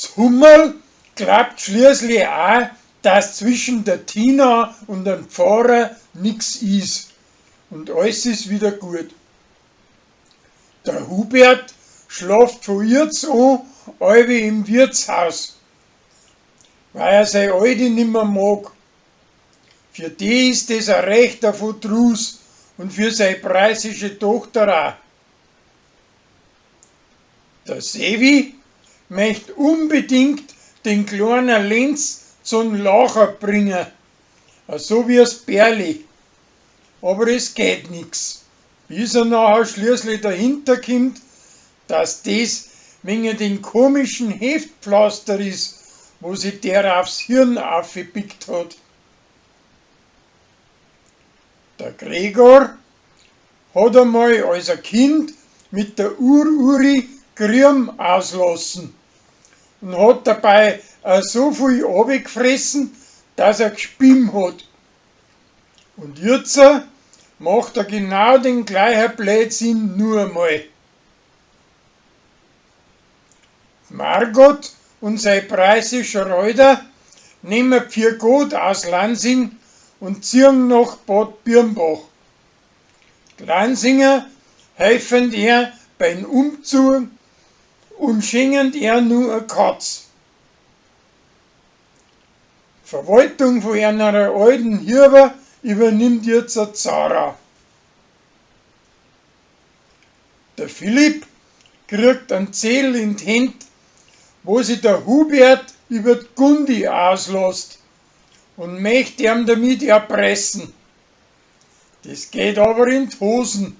Das Hummerl glaubt schließlich auch, dass zwischen der Tina und dem Pfarrer nix ist und alles ist wieder gut. Der Hubert schläft von jetzt an allwe im Wirtshaus, weil er seine Alte nimmer mag. Für die ist das ein rechter Verdruss und für seine preußische Tochter auch. Der Sevi möchte unbedingt den kleinen Lenz zum Lachen bringen, so wie das Bärli. Aber es geht nix, bis er nachher schließlich dahinter kommt, dass das wegen den komischen Heftpflaster ist, wo sich der aufs Hirn aufgepickt hat. Der Gregor hat einmal als ein Kind mit der Uri Grimm auslassen und hat dabei so viel abgefressen, dass er gespimmt hat. Und jetzt macht er genau den gleichen Blödsinn nur einmal. Margot und sein preußischer Reuter nehmen für Gott aus Lansing und ziehen nach Bad Birnbach. Die Lansinger helfen ihr beim Umzug und schenken ihr nur eine Katz. Verwaltung von einer alten Hirbe übernimmt jetzt eine Zara. Der Philipp kriegt einen Zettel in die Hand, wo sich der Hubert über die Gundi auslässt und möchte ihm damit erpressen. Das geht aber in die Hosen,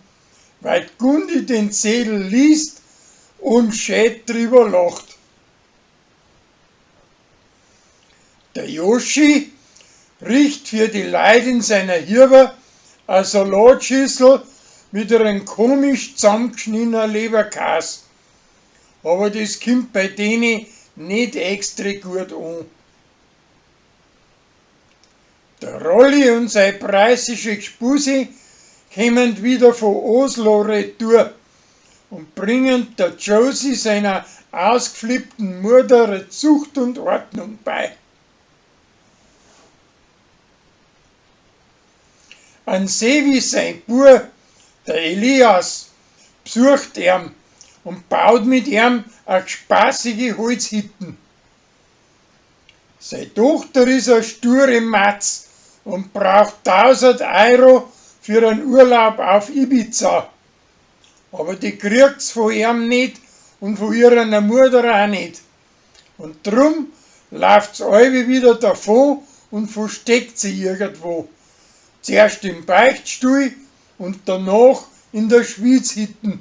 weil die Gundi den Zettel liest und schön drüber lacht. Der Joschi riecht für die Leute in seiner Hirbe eine Salatschüssel mit einem komisch zusammengeschnittenen Leberkäse. Aber das kommt bei denen nicht extra gut an. Der Rolli und sein preußische Gspusi kommen wieder von Oslo retour und bringen der Josie seiner ausgeflippten Mutter Zucht und Ordnung bei. An Sevi sein Bub, der Elias, besucht ihn und baut mit ihm eine spaßige Holzhütten. Seine Tochter ist eine sture Matz und braucht 1000 Euro für einen Urlaub auf Ibiza. Aber die kriegt's von ihm nicht und von ihrer Mutter auch nicht. Und drum läuft's alle wieder davon und versteckt sie irgendwo. Zuerst im Beichtstuhl und danach in der Schwitzhütten.